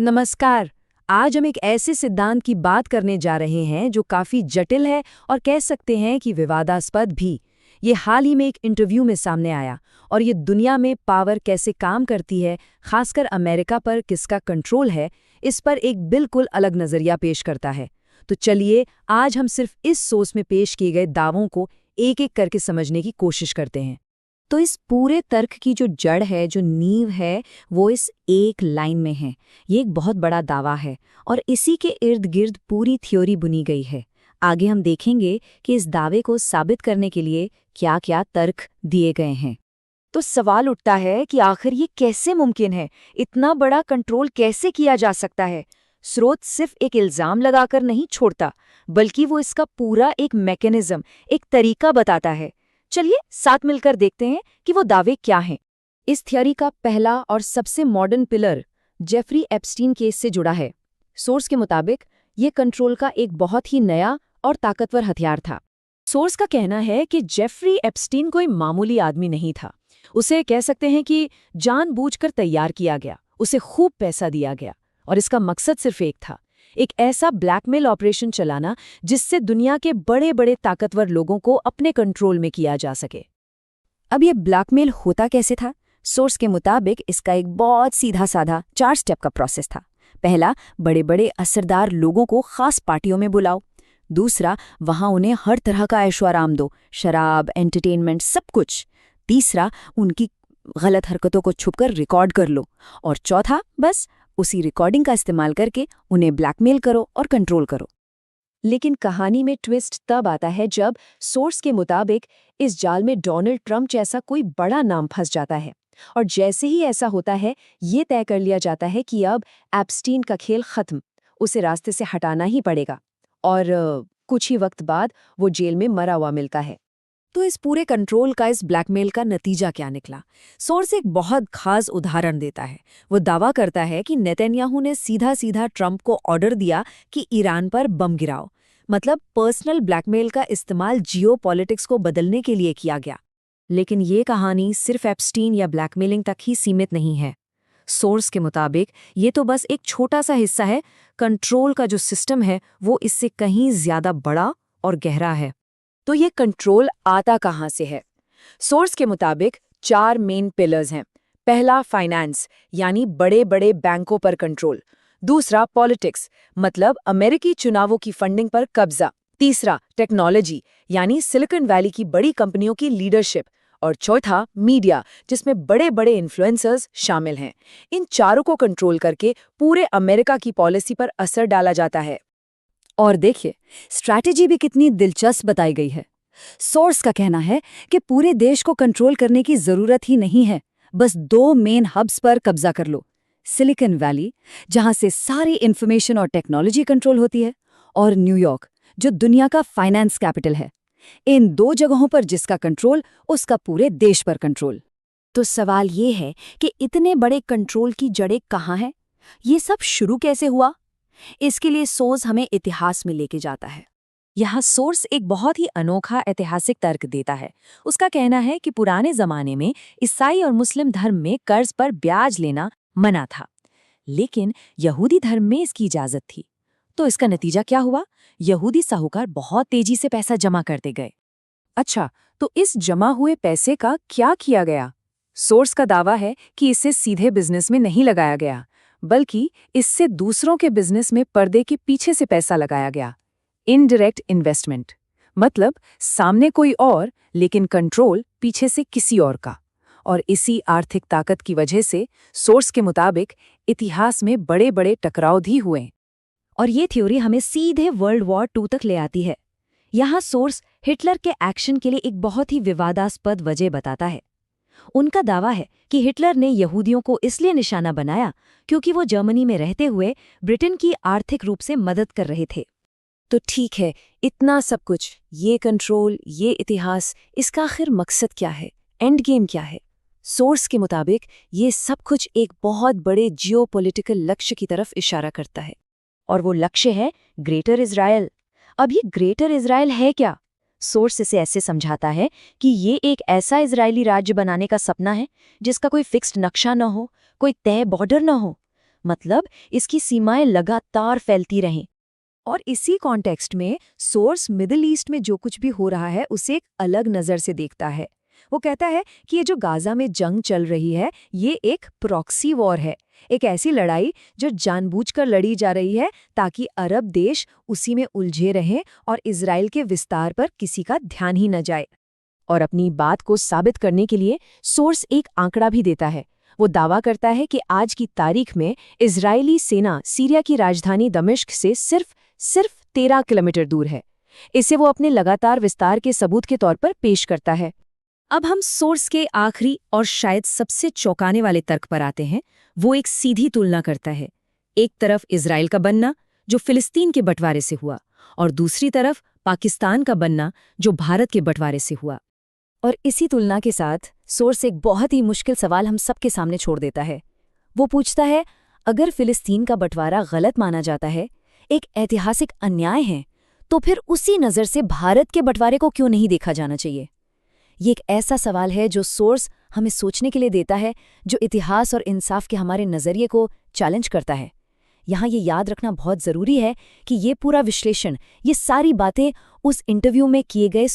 नमस्कार। आज हम एक ऐसे सिद्धांत की बात करने जा रहे हैं जो काफी जटिल है और कह सकते हैं कि विवादास्पद भी। ये हाल ही में एक इंटरव्यू में सामने आया और ये दुनिया में पावर कैसे काम करती है, खासकर अमेरिका पर किसका कंट्रोल है, इस पर एक बिल्कुल अलग नजरिया पेश करता है। तो चलिए आज हम सिर्फ इस सोच में पेश किए गए दावों को एक एक करके समझने की कोशिश करते हैं। तो इस पूरे तर्क की जो जड़ है, जो नींव है, वो इस एक लाइन में है। ये एक बहुत बड़ा दावा है और इसी के इर्द गिर्द पूरी थ्योरी बुनी गई है। आगे हम देखेंगे कि इस दावे को साबित करने के लिए क्या क्या तर्क दिए गए हैं। तो सवाल उठता है कि आखिर ये कैसे मुमकिन है, इतना बड़ा कंट्रोल कैसे किया जा सकता है। स्रोत सिर्फ एक इल्जाम लगाकर नहीं छोड़ता, बल्कि वो इसका पूरा एक मैकेनिज्म, एक तरीका बताता है। चलिए साथ मिलकर देखते हैं कि वो दावे क्या हैं। इस थ्योरी का पहला और सबसे modern pillar Jeffrey Epstein case से जुड़ा है। सोर्स के मुताबिक ये कंट्रोल का एक बहुत ही नया और ताकतवर हथियार था। सोर्स का कहना है कि जेफरी एप्स्टीन कोई मामूली आदमी नहीं था। उसे कह सकते हैं कि जानबूझकर तैयार किया गया, उसे खूब पैसा दिया गया और इसका मकसद सिर्फ एक था, एक ऐसा ब्लैकमेल ऑपरेशन चलाना जिससे दुनिया के बड़े बड़े ताकतवर लोगों को अपने कंट्रोल में किया जा सके। अब ये ब्लैकमेल होता कैसे था? सोर्स के मुताबिक इसका एक बहुत सीधा साधा 4 स्टेप का प्रोसेस था। पहला, बड़े बड़े असरदार लोगों को खास पार्टियों में बुलाओ। दूसरा, वहां उन्हें हर तरह का ऐशो आराम दो, शराब, एंटरटेनमेंट, सब कुछ। तीसरा, उनकी गलत हरकतों को छुपकर रिकॉर्ड कर लो। और चौथा, बस उसी रिकॉर्डिंग का इस्तेमाल करके उन्हें ब्लैकमेल करो और कंट्रोल करो। लेकिन कहानी में ट्विस्ट तब आता है जब सोर्स के मुताबिक इस जाल में डोनाल्ड ट्रंप जैसा कोई बड़ा नाम फंस जाता है। और जैसे ही ऐसा होता है, ये तय कर लिया जाता है कि अब एप्स्टीन का खेल खत्म, उसे रास्ते से हटाना ही पड़ेगा। और कुछ ही वक्त बाद वो जेल में मरा हुआ मिलता है। तो इस पूरे कंट्रोल का, इस ब्लैकमेल का नतीजा क्या निकला? सोर्स एक बहुत खास उदाहरण देता है। वो दावा करता है कि नेतन्याहू ने सीधा सीधा ट्रंप को ऑर्डर दिया कि ईरान पर बम गिराओ। मतलब पर्सनल ब्लैकमेल का इस्तेमाल जियोपॉलिटिक्स को बदलने के लिए किया गया। लेकिन ये कहानी सिर्फ एप्स्टीन या ब्लैकमेलिंग तक ही सीमित नहीं है। सोर्स के मुताबिक ये तो बस एक छोटा सा हिस्सा है। कंट्रोल का जो सिस्टम है वो इससे कहीं ज्यादा बड़ा और गहरा है। तो ये कंट्रोल आता कहाँ से है? सोर्स के मुताबिक 4 मेन पिलर्स हैं। पहला, फाइनेंस, यानी बड़े बड़े बैंकों पर कंट्रोल। दूसरा, पॉलिटिक्स, मतलब अमेरिकी चुनावों की फंडिंग पर कब्जा। तीसरा, टेक्नोलॉजी, यानी सिलिकॉन वैली की बड़ी कंपनियों की लीडरशिप। और चौथा, मीडिया, जिसमें बड़े बड़े इन्फ्लुएंसर्स शामिल हैं। इन चारों को कंट्रोल करके पूरे अमेरिका की पॉलिसी पर असर डाला जाता है। और देखिए, स्ट्रैटेजी भी कितनी दिलचस्प बताई गई है। सोर्स का कहना है कि पूरे देश को कंट्रोल करने की जरूरत ही नहीं है, बस 2 मेन हब्स पर कब्जा कर लो। सिलिकॉन वैली, जहां से सारी इंफॉर्मेशन और टेक्नोलॉजी कंट्रोल होती है, और न्यूयॉर्क, जो दुनिया का फाइनेंस कैपिटल है। इन 2 जगहों पर जिसका कंट्रोल, उसका पूरे देश पर कंट्रोल। तो सवाल ये है कि इतने बड़े कंट्रोल की जड़ें कहाँ हैं? ये सब शुरू कैसे हुआ? इसके लिए सोर्स हमें इतिहास में लेके जाता है। यहाँ सोर्स एक बहुत ही अनोखा ऐतिहासिक तर्क देता है। उसका कहना है कि पुराने जमाने में ईसाई और मुस्लिम धर्म में कर्ज पर ब्याज लेना मना था, लेकिन यहूदी धर्म में इसकी इजाजत थी। तो इसका नतीजा क्या हुआ? यहूदी साहूकार बहुत तेजी से पैसा जमा करते गए। अच्छा, तो इस जमा हुए पैसे का क्या किया गया? सोर्स का दावा है कि इसे सीधे बिजनेस में नहीं लगाया गया, बल्कि इससे दूसरों के बिजनेस में पर्दे के पीछे से पैसा लगाया गया। इनडायरेक्ट इन्वेस्टमेंट, मतलब सामने कोई और लेकिन कंट्रोल पीछे से किसी और का। और इसी आर्थिक ताकत की वजह से सोर्स के मुताबिक इतिहास में बड़े बड़े टकराव भी हुए। और ये थ्योरी हमें सीधे वर्ल्ड वॉर 2 तक ले आती है। यहाँ सोर्स हिटलर के एक्शन के लिए एक बहुत ही विवादास्पद वजह बताता है। उनका दावा है कि हिटलर ने यहूदियों को इसलिए निशाना बनाया क्योंकि वो जर्मनी में रहते हुए ब्रिटेन की आर्थिक रूप से मदद कर रहे थे। तो ठीक है, इतना सब कुछ, ये कंट्रोल, ये इतिहास, इसका आखिर मकसद क्या है? एंड गेम क्या है? सोर्स के मुताबिक ये सब कुछ एक बहुत बड़े जियोपॉलिटिकल लक्ष्य की तरफ इशारा करता है। और वो लक्ष्य है ग्रेटर इजराइल। अब ये ग्रेटर इजराइल है क्या? सोर्स इसे ऐसे समझाता है कि ये एक ऐसा इजरायली राज्य बनाने का सपना है जिसका कोई फिक्स्ड नक्शा न हो, कोई तय बॉर्डर न हो। मतलब इसकी सीमाएं लगातार फैलती रहें। और इसी कॉन्टेक्स्ट में सोर्स मिडिल ईस्ट में जो कुछ भी हो रहा है उसे एक अलग नज़र से देखता है। वो कहता है कि ये जो गाजा में जंग चल रही है ये एक प्रॉक्सी वॉर है, एक ऐसी लड़ाई जो जानबूझकर लड़ी जा रही है ताकि अरब देश उसी में उलझे रहें और इजराइल के विस्तार पर किसी का ध्यान ही न जाए। और अपनी बात को साबित करने के लिए सोर्स एक आंकड़ा भी देता है। वो दावा करता है कि आज की तारीख में इजरायली सेना सीरिया की राजधानी दमिश्क से सिर्फ 13 किलोमीटर दूर है। इसे वो अपने लगातार विस्तार के सबूत के तौर पर पेश करता है। अब हम सोर्स के आखिरी और शायद सबसे चौंकाने वाले तर्क पर आते हैं। वो एक सीधी तुलना करता है, एक तरफ इजराइल का बनना जो फिलिस्तीन के बंटवारे से हुआ और दूसरी तरफ पाकिस्तान का बनना जो भारत के बंटवारे से हुआ। और इसी तुलना के साथ सोर्स एक बहुत ही मुश्किल सवाल हम सबके सामने छोड़ देता है। वो पूछता है, अगर फिलिस्तीन का बंटवारा गलत माना जाता है, एक ऐतिहासिक अन्याय है, तो फिर उसी नज़र से भारत के बंटवारे को क्यों नहीं देखा जाना चाहिए? ये एक ऐसा सवाल है जो सोर्स हमें सोचने के लिए देता है, जो इतिहास और इंसाफ के हमारे नज़रिए को चैलेंज करता है। यहाँ ये याद रखना बहुत ज़रूरी है कि ये पूरा विश्लेषण, ये सारी बातें उस इंटरव्यू में किए गए